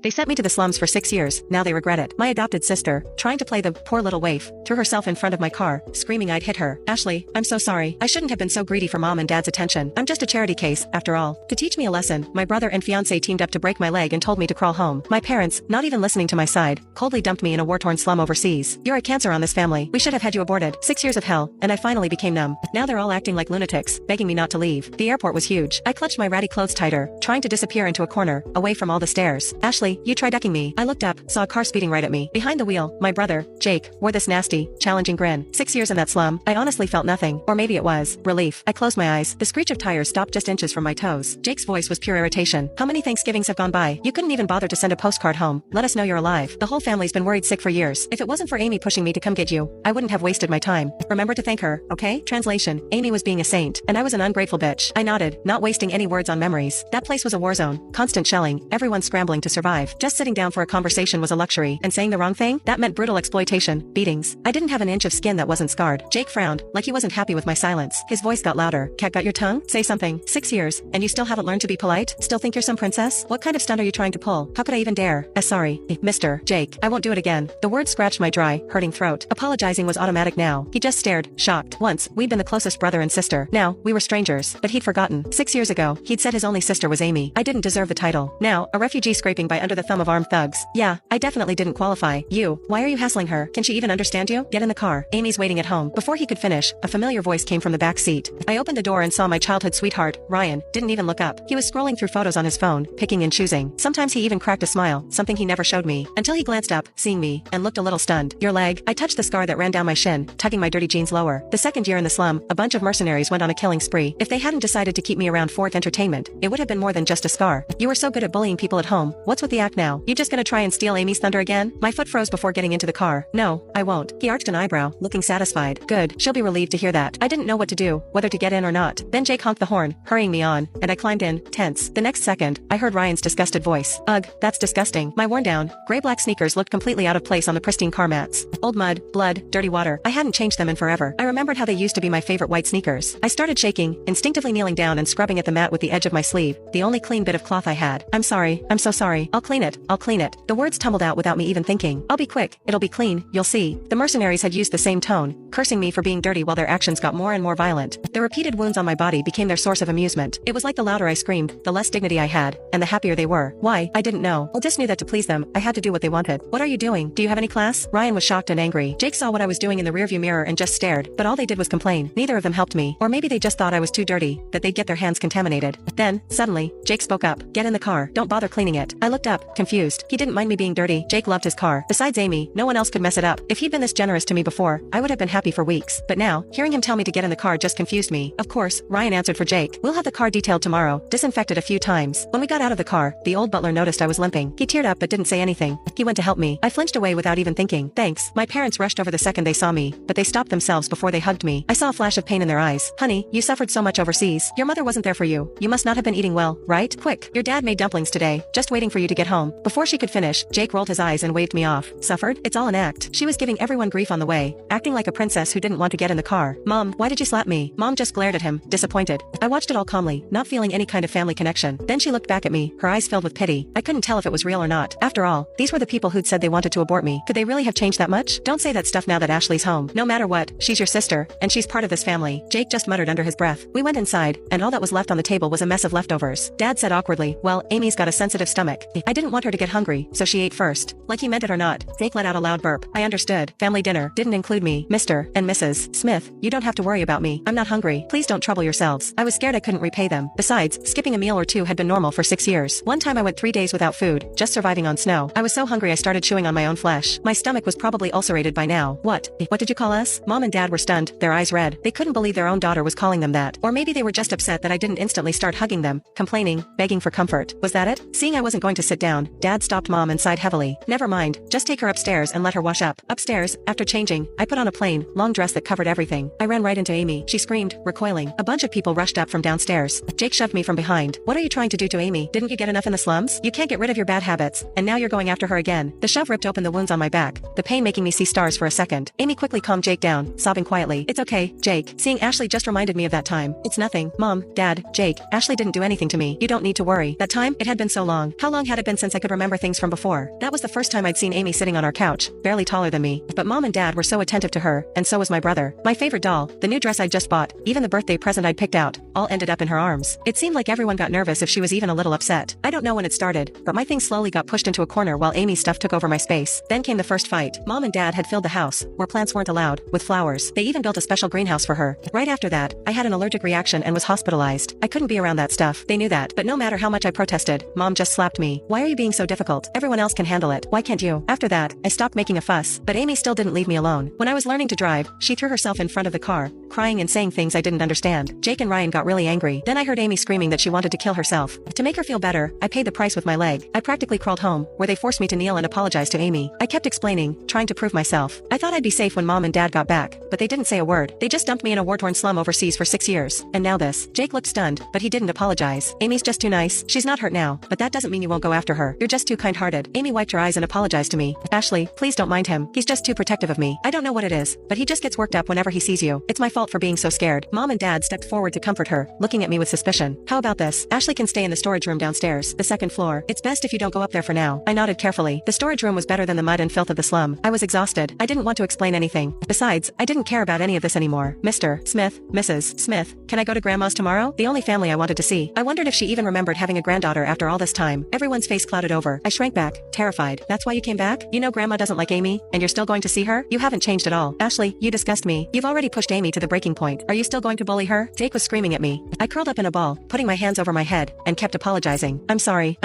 They sent me to the slums for 6 years, now they regret it. My adopted sister, trying to play the poor little waif, threw herself in front of my car, screaming I'd hit her. Ashley, I'm so sorry. I shouldn't have been so greedy for mom and dad's attention. I'm just a charity case, after all. To teach me a lesson, my brother and fiancé teamed up to break my leg and told me to crawl home. My parents, not even listening to my side, coldly dumped me in a war-torn slum overseas. You're a cancer on this family. We should have had you aborted. 6 years of hell, and I finally became numb. Now they're all acting like lunatics, begging me not to leave. The airport was huge. I clutched my ratty clothes tighter, trying to disappear into a corner, away from all the stares. Ashley, you tried ducking me. I looked up, saw a car speeding right at me. Behind the wheel, my brother, Jake, wore this nasty, challenging grin. 6 years in that slum, I honestly felt nothing. Or maybe it was relief. I closed my eyes. The screech of tires stopped just inches from my toes. Jake's voice was pure irritation. How many Thanksgivings have gone by? You couldn't even bother to send a postcard home. Let us know you're alive. The whole family's been worried sick for years. If it wasn't for Amy pushing me to come get you, I wouldn't have wasted my time. Remember to thank her, okay? Translation, Amy was being a saint, and I was an ungrateful bitch. I nodded, not wasting any words on memories. That place was a war zone. Constant shelling, everyone scrambling to survive. Just sitting down for a conversation was a luxury, and saying the wrong thing? That meant brutal exploitation, beatings. I didn't have an inch of skin that wasn't scarred. Jake frowned, like he wasn't happy with my silence. His voice got louder. Cat got your tongue? Say something. 6 years, and you still haven't learned to be polite? Still think you're some princess? What kind of stunt are you trying to pull? How could I even dare? Sorry, Mr. Jake. I won't do it again. The word scratched my dry, hurting throat. Apologizing was automatic now. He just stared, shocked. Once, we'd been the closest brother and sister. Now, we were strangers. But he'd forgotten. 6 years ago, he'd said his only sister was Amy. I didn't deserve the title. Now, a refugee scraping by under the thumb of armed thugs. Yeah, I definitely didn't qualify. You, why are you hassling her? Can she even understand you? Get in the car. Amy's waiting at home. Before he could finish, a familiar voice came from the back seat. I opened the door and saw my childhood sweetheart, Ryan, didn't even look up. He was scrolling through photos on his phone, picking and choosing. Sometimes he even cracked a smile, something he never showed me, until he glanced up, seeing me, and looked a little stunned. Your leg? I touched the scar that ran down my shin, tugging my dirty jeans lower. The second year in the slum, a bunch of mercenaries went on a killing spree. If they hadn't decided to keep me around for entertainment, it would have been more than just a scar. You were so good at bullying people at home. What's with the act now? You just gonna try and steal Amy's thunder again? My foot froze before getting into the car. No, I won't. He arched an eyebrow, looking satisfied. Good. She'll be relieved to hear that. I didn't know what to do, whether to get in or not. Then Jake honked the horn, hurrying me on, and I climbed in, tense. The next second, I heard Ryan's disgusted voice. Ugh, that's disgusting. My worn-down, gray-black sneakers looked completely out of place on the pristine car mats. Old mud, blood, dirty water. I hadn't changed them in forever. I remembered how they used to be my favorite white sneakers. I started shaking, instinctively kneeling down and scrubbing at the mat with the edge of my sleeve, the only clean bit of cloth I had. I'm sorry. I'm so sorry. I'll clean it. I'll clean it. The words tumbled out without me even thinking. I'll be quick. It'll be clean. You'll see. The mercenaries had used the same tone, cursing me for being dirty while their actions got more and more violent. The repeated wounds on my body became their source of amusement. It was like the louder I screamed, the less dignity I had, and the happier they were. Why? I didn't know. I just knew that to please them, I had to do what they wanted. What are you doing? Do you have any class? Ryan was shocked and angry. Jake saw what I was doing in the rearview mirror and just stared, but all they did was complain. Neither of them helped me. Or maybe they just thought I was too dirty, that they'd get their hands contaminated. Then, suddenly, Jake spoke up. Get in the car. Don't bother cleaning it. I looked up, confused. He didn't mind me being dirty. Jake loved his car. Besides Amy, no one else could mess it up. If he'd been this generous to me before, I would have been happy for weeks. But now, hearing him tell me to get in the car just confused me. Of course, Ryan answered for Jake. We'll have the car detailed tomorrow, disinfected a few times. When we got out of the car, the old butler noticed I was limping. He teared up but didn't say anything. He went to help me. I flinched away without even thinking. Thanks. My parents rushed over the second they saw me, but they stopped themselves before they hugged me. I saw a flash of pain in their eyes. Honey, you suffered so much overseas. Your mother wasn't there for you. You must not have been eating well, right? Quick. Your dad made dumplings today, just waiting for you to get home. Before she could finish, Jake rolled his eyes and waved me off. Suffered? It's all an act. She was giving everyone grief on the way, acting like a princess who didn't want to get in the car. Mom, why did you slap me? Mom just glared at him, disappointed. I watched it all calmly, not feeling any kind of family connection. Then she looked back at me, her eyes filled with pity. I couldn't tell if it was real or not. After all, these were the people who'd said they wanted to abort me. Could they really have changed that much? Don't say that stuff now that Ashley's home. No matter what, she's your sister, and she's part of this family. Jake just muttered under his breath. We went inside, and all that was left on the table was a mess of leftovers. Dad said awkwardly, well, Amy's got a sensitive stomach. I didn't want her to get hungry, so she ate first. Like he meant it or not, Jake let out a loud burp. I understood. Family dinner didn't include me. Mr. and Mrs. Smith, you don't have to worry about me. I'm not hungry. Please don't trouble yourselves. I was scared I couldn't repay them. Besides, skipping a meal or two had been normal for 6 years. One time I went 3 days without food, just surviving on snow. I was so hungry I started chewing on my own flesh. My stomach was probably ulcerated by now. What did you call us? Mom and Dad were stunned, their eyes red. They couldn't believe their own daughter was calling them that. Or maybe they were just upset that I didn't instantly start hugging them, complaining, begging for comfort. Was that it? Seeing I wasn't going to sit down, Dad stopped Mom and sighed heavily. Never mind, just take her upstairs and let her wash up. Upstairs, after changing, I put on a plain, long dress that covered everything. I ran right into Amy. She screamed, recoiling. A bunch of people rushed up from downstairs. Jake shoved me from behind. What are you trying to do to Amy? Didn't you get enough in the slums? You can't get rid of your bad habits, and now you're going after her again. The shove ripped open the wounds on my back, the pain making me see stars for a second. Amy quickly calmed Jake down, sobbing quietly. It's okay, Jake. Seeing Ashley just reminded me of that time. It's nothing. Mom, Dad, Jake, Ashley didn't do anything to me. You don't need to worry. That time, it had been so long. How long had it been? been since I could remember things from before. That was the first time I'd seen Amy sitting on our couch, barely taller than me. But Mom and Dad were so attentive to her, and so was my brother. My favorite doll, the new dress I'd just bought, even the birthday present I'd picked out, all ended up in her arms. It seemed like everyone got nervous if she was even a little upset. I don't know when it started, but my things slowly got pushed into a corner while Amy's stuff took over my space. Then came the first fight. Mom and Dad had filled the house, where plants weren't allowed, with flowers. They even built a special greenhouse for her. Right after that, I had an allergic reaction and was hospitalized. I couldn't be around that stuff. They knew that, but no matter how much I protested, Mom just slapped me. Why are you being so difficult? Everyone else can handle it. Why can't you? After that, I stopped making a fuss, but Amy still didn't leave me alone. When I was learning to drive, she threw herself in front of the car, crying and saying things I didn't understand. Jake and Ryan got really angry. Then I heard Amy screaming that she wanted to kill herself. To make her feel better, I paid the price with my leg. I practically crawled home, where they forced me to kneel and apologize to Amy. I kept explaining, trying to prove myself. I thought I'd be safe when Mom and Dad got back, but they didn't say a word. They just dumped me in a war-torn slum overseas for 6 years. And now this. Jake looked stunned, but he didn't apologize. Amy's just too nice. She's not hurt now, but that doesn't mean you won't go after her. You're just too kind-hearted. Amy wiped her eyes and apologized to me. Ashley, please don't mind him. He's just too protective of me. I don't know what it is, but he just gets worked up whenever he sees you. It's my fault for being so scared. Mom and Dad stepped forward to comfort her, looking at me with suspicion. How about this? Ashley can stay in the storage room downstairs, the second floor. It's best if you don't go up there for now. I nodded carefully. The storage room was better than the mud and filth of the slum. I was exhausted. I didn't want to explain anything. Besides, I didn't care about any of this anymore. Mr. Smith, Mrs. Smith, can I go to Grandma's tomorrow? The only family I wanted to see. I wondered if she even remembered having a granddaughter after all this time. Everyone's face clouded over. I shrank back, terrified. That's why you came back? You know Grandma doesn't like Amy, and you're still going to see her? You haven't changed at all. Ashley, you disgust me. You've already pushed Amy to the breaking point. Are you still going to bully her? Jake was screaming at me. I curled up in a ball, putting my hands over my head, and kept apologizing. I'm sorry,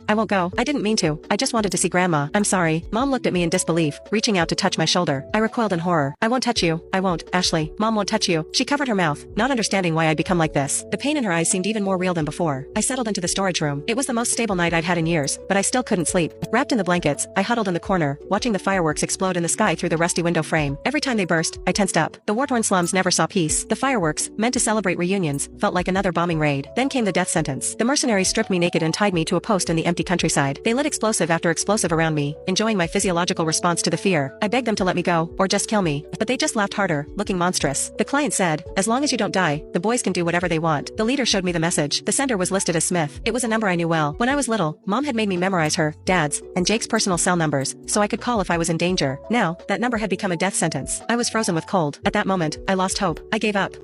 I won't go. I didn't mean to. I just wanted to see Grandma. I'm sorry. Mom looked at me in disbelief, reaching out to touch my shoulder. I recoiled in horror. I won't touch you. I won't. Ashley, Mom won't touch you. She covered her mouth, not understanding why I'd become like this. The pain in her eyes seemed even more real than before. I settled into the storage room. It was the most stable night I'd had in years, but I still couldn't sleep. Wrapped in the blankets, I huddled in the corner, watching the fireworks explode in the sky through the rusty window frame. Every time they burst, I tensed up. The war-torn slums never saw peace. The fireworks, meant to celebrate reunions, felt like another bombing raid. Then came the death sentence. The mercenaries stripped me naked and tied me to a post in the empty countryside. They lit explosive after explosive around me, enjoying my physiological response to the fear. I begged them to let me go, or just kill me, but they just laughed harder, looking monstrous. The client said, as long as you don't die, the boys can do whatever they want. The leader showed me the message. The sender was listed as Smith. It was a number I knew well. When I was little, Mom had made me memorize her, Dad's, and Jake's personal cell numbers, so I could call if I was in danger. Now, that number had become a death sentence. I was frozen with cold. At that moment, I lost hope. I gave up.